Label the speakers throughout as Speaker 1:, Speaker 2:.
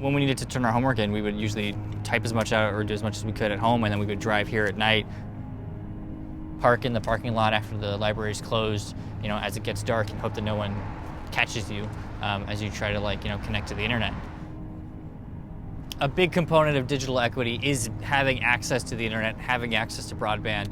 Speaker 1: When we needed to turn our homework in, we would usually type as much out or do as much as we could at home, and then we would drive here at night, park in the parking lot after the library's closed, as it gets dark, and hope that no one catches you as you try to connect to the internet. A big component of digital equity is having access to the internet, having access to broadband.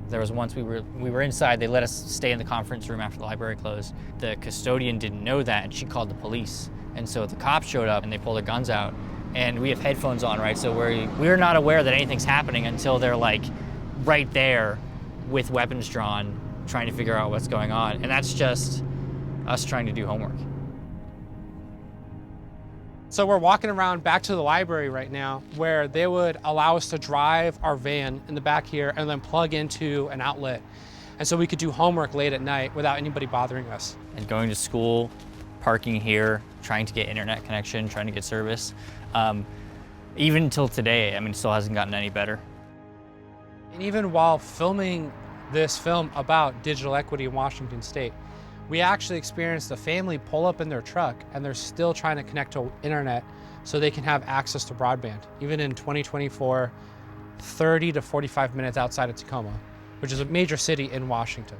Speaker 1: There was once we were inside, they let us stay in the conference room after the library closed. The custodian didn't know that, and she called the police. And so the cops showed up and they pulled their guns out. And we have headphones on, right? So we're not aware that anything's happening until they're right there with weapons drawn, trying to figure out what's going on. And that's just us trying to do homework.
Speaker 2: So we're walking around back to the library right now where they would allow us to drive our van in the back here and then plug into an outlet. And so we could do homework late at night without anybody bothering us.
Speaker 1: And going to school, parking here, trying to get internet connection, trying to get service. Even until today, it still hasn't gotten any better.
Speaker 2: And even while filming this film about digital equity in Washington State, we actually experienced a family pull up in their truck and they're still trying to connect to internet so they can have access to broadband. Even in 2024, 30 to 45 minutes outside of Tacoma, which is a major city in Washington.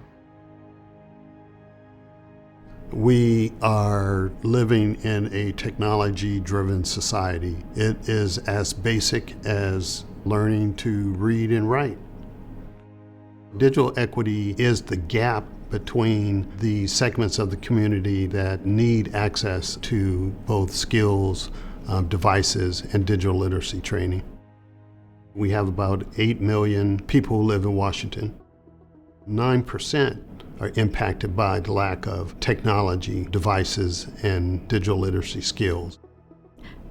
Speaker 3: We are living in a technology-driven society. It is as basic as learning to read and write. Digital equity is the gap between the segments of the community that need access to both skills, devices, and digital literacy training. We have about 8 million people who live in Washington. 9% are impacted by the lack of technology, devices, and digital literacy skills.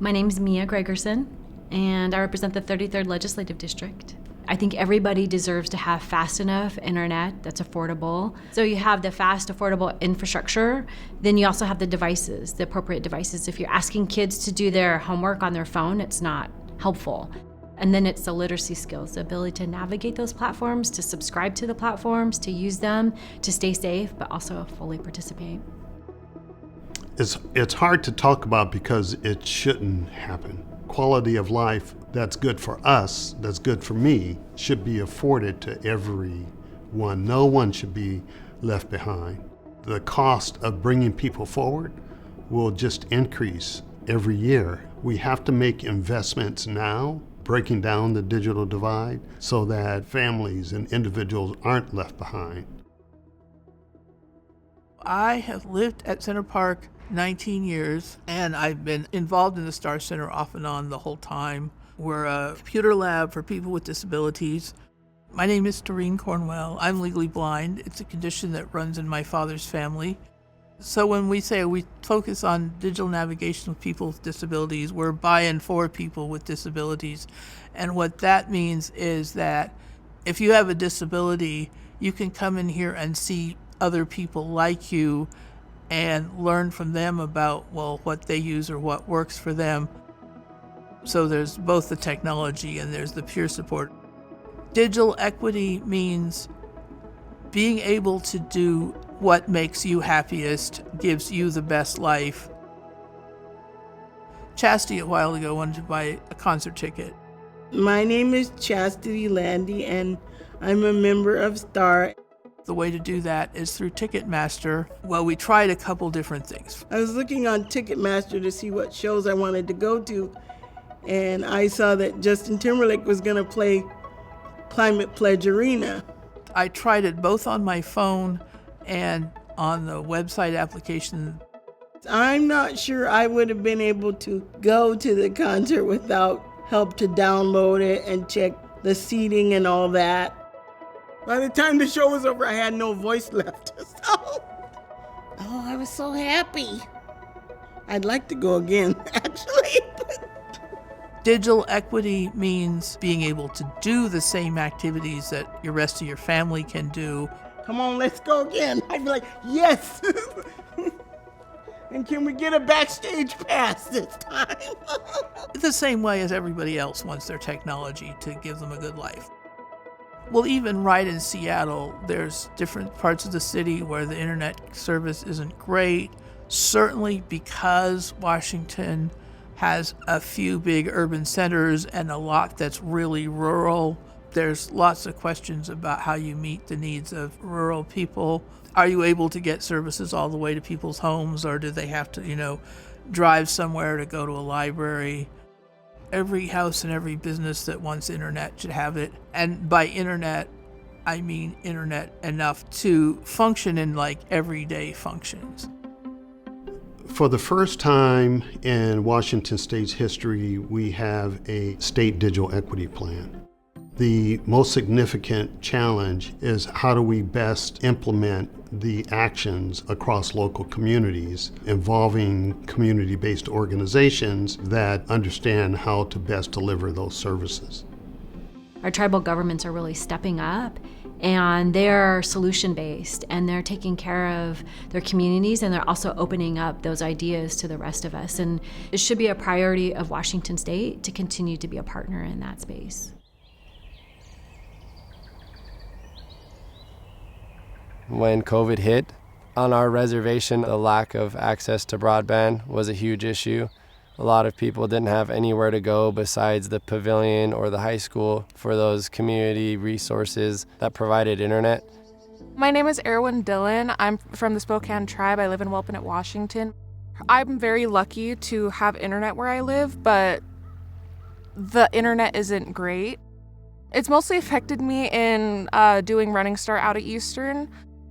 Speaker 4: My name is Mia Gregerson, and I represent the 33rd Legislative District. I think everybody deserves to have fast enough internet that's affordable. So you have the fast, affordable infrastructure, then you also have the devices, the appropriate devices. If you're asking kids to do their homework on their phone, it's not helpful. And then it's the literacy skills, the ability to navigate those platforms, to subscribe to the platforms, to use them, to stay safe, but also fully participate.
Speaker 3: It's hard to talk about because it shouldn't happen. Quality of life that's good for us, that's good for me, should be afforded to everyone. No one should be left behind. The cost of bringing people forward will just increase every year. We have to make investments now, breaking down the digital divide so that families and individuals aren't left behind.
Speaker 5: I have lived at Center Park 19 years, and I've been involved in the Star Center off and on the whole time. We're a computer lab for people with disabilities. My name is Doreen Cornwell. I'm legally blind. It's a condition that runs in my father's family. So when we say we focus on digital navigation with people with disabilities, we're by and for people with disabilities. And what that means is that if you have a disability, you can come in here and see other people like you and learn from them about, what they use or what works for them. So there's both the technology and there's the peer support. Digital equity means being able to do what makes you happiest, gives you the best life. Chastity a while ago wanted to buy a concert ticket.
Speaker 6: My name is Chastity Landy and I'm a member of STAR.
Speaker 5: The way to do that is through Ticketmaster. Well, we tried a couple different things.
Speaker 6: I was looking on Ticketmaster to see what shows I wanted to go to, and I saw that Justin Timberlake was going to play Climate Pledge Arena.
Speaker 5: I tried it both on my phone and on the website application.
Speaker 6: I'm not sure I would have been able to go to the concert without help to download it and check the seating and all that. By the time the show was over, I had no voice left. I was so happy. I'd like to go again, actually.
Speaker 5: Digital equity means being able to do the same activities that your rest of your family can do.
Speaker 6: Come on, let's go again. I'd be like, yes. And can we get a backstage pass this time?
Speaker 5: The same way as everybody else wants their technology to give them a good life. Well, even right in Seattle, there's different parts of the city where the internet service isn't great. Certainly because Washington has a few big urban centers and a lot that's really rural. There's lots of questions about how you meet the needs of rural people. Are you able to get services all the way to people's homes, or do they have to, drive somewhere to go to a library? Every house and every business that wants internet should have it. And by internet, I mean internet enough to function in like everyday functions.
Speaker 3: For the first time in Washington State's history, we have a state digital equity plan. The most significant challenge is how do we best implement the actions across local communities involving community-based organizations that understand how to best deliver those services.
Speaker 4: Our tribal governments are really stepping up, and they're solution-based, and they're taking care of their communities, and they're also opening up those ideas to the rest of us. And it should be a priority of Washington State to continue to be a partner in that space.
Speaker 7: When COVID hit, on our reservation, the lack of access to broadband was a huge issue. A lot of people didn't have anywhere to go besides the pavilion or the high school for those community resources that provided internet.
Speaker 8: My name is Erwin Dillon. I'm from the Spokane tribe. I live in Welpinette, Washington. I'm very lucky to have internet where I live, but the internet isn't great. It's mostly affected me in doing Running Start out at Eastern.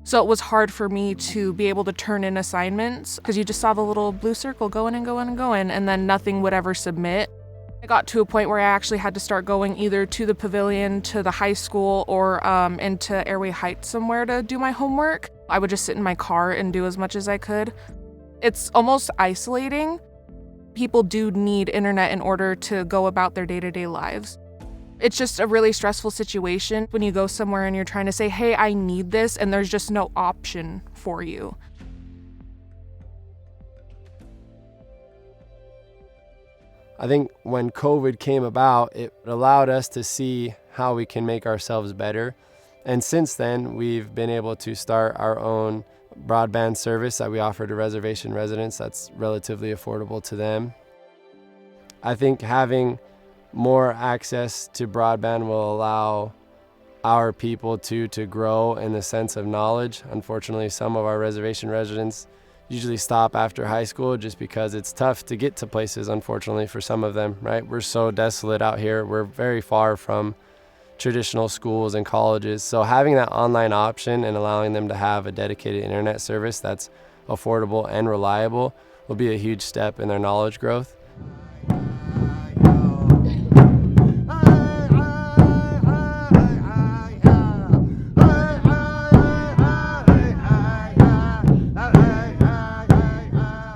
Speaker 8: So it was hard for me to be able to turn in assignments because you just saw the little blue circle going and going and going, and then nothing would ever submit. I got to a point where I actually had to start going either to the pavilion, to the high school, or into Airway Heights somewhere to do my homework. I would just sit in my car and do as much as I could. It's almost isolating. People do need internet in order to go about their day-to-day lives. It's just a really stressful situation when you go somewhere and you're trying to say, hey, I need this, and there's just no option for you.
Speaker 7: I think when COVID came about, it allowed us to see how we can make ourselves better. And since then, we've been able to start our own broadband service that we offer to reservation residents that's relatively affordable to them. I think having more access to broadband will allow our people to grow in the sense of knowledge. Unfortunately, some of our reservation residents usually stop after high school just because it's tough to get to places, unfortunately, for some of them, right? We're so desolate out here. We're very far from traditional schools and colleges. So having that online option and allowing them to have a dedicated internet service that's affordable and reliable will be a huge step in their knowledge growth.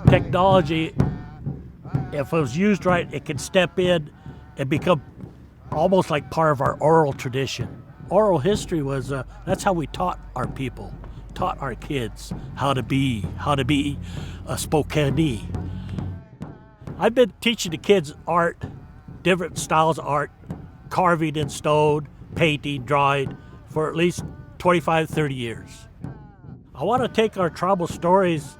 Speaker 9: Technology, if it was used right, it can step in and become almost like part of our oral tradition. Oral history was, that's how we taught our people, taught our kids how to be a Spokanee. I've been teaching the kids art, different styles of art, carving in stone, painting, drawing, for at least 25, 30 years. I want to take our tribal stories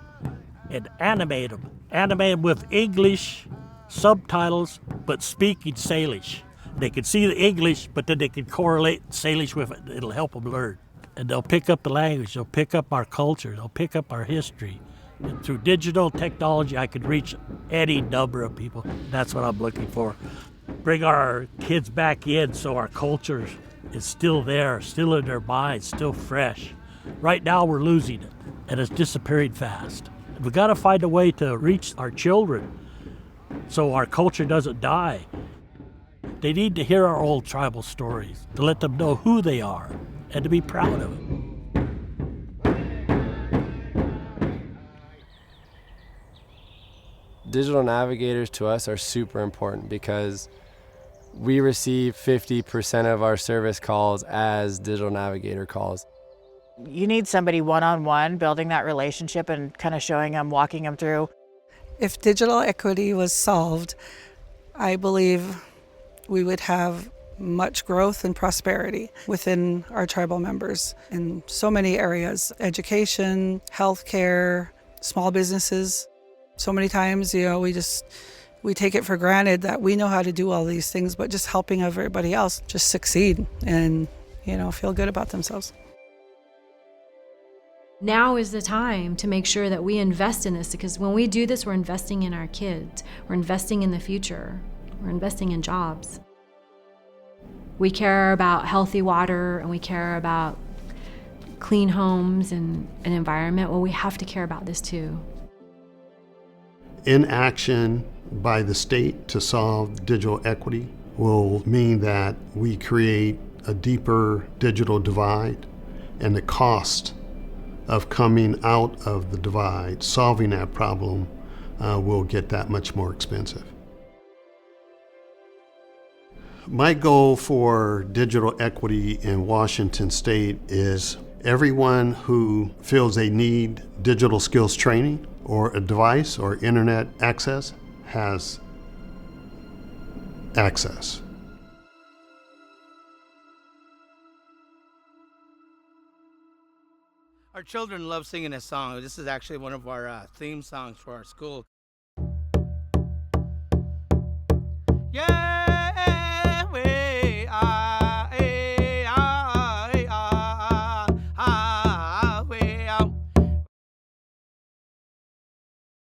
Speaker 9: and animate them with English subtitles, but speaking Salish. They can see the English, but then they can correlate Salish with it. It'll help them learn. And they'll pick up the language, they'll pick up our culture, they'll pick up our history. And through digital technology, I could reach any number of people. That's what I'm looking for. Bring our kids back in so our culture is still there, still in their minds, still fresh. Right now, we're losing it, and it's disappearing fast. We got to find a way to reach our children so our culture doesn't die. They need to hear our old tribal stories, to let them know who they are and to be proud of it.
Speaker 7: Digital navigators to us are super important because we receive 50% of our service calls as digital navigator calls.
Speaker 10: You need somebody one-on-one building that relationship and kind of showing them, walking them through.
Speaker 11: If digital equity was solved, I believe we would have much growth and prosperity within our tribal members in so many areas: education, healthcare, small businesses. So many times, we take it for granted that we know how to do all these things, but just helping everybody else just succeed and, feel good about themselves.
Speaker 4: Now is the time to make sure that we invest in this, because when we do this, we're investing in our kids, we're investing in the future, we're investing in jobs. We care about healthy water and we care about clean homes and an environment. Well, we have to care about this too.
Speaker 3: Inaction by the state to solve digital equity will mean that we create a deeper digital divide, and the cost of coming out of the divide, solving that problem, will get that much more expensive. My goal for digital equity in Washington State is everyone who feels they need digital skills training or a device or internet access has access.
Speaker 12: Our children love singing this song. This is actually one of our theme songs for our school. Yeah!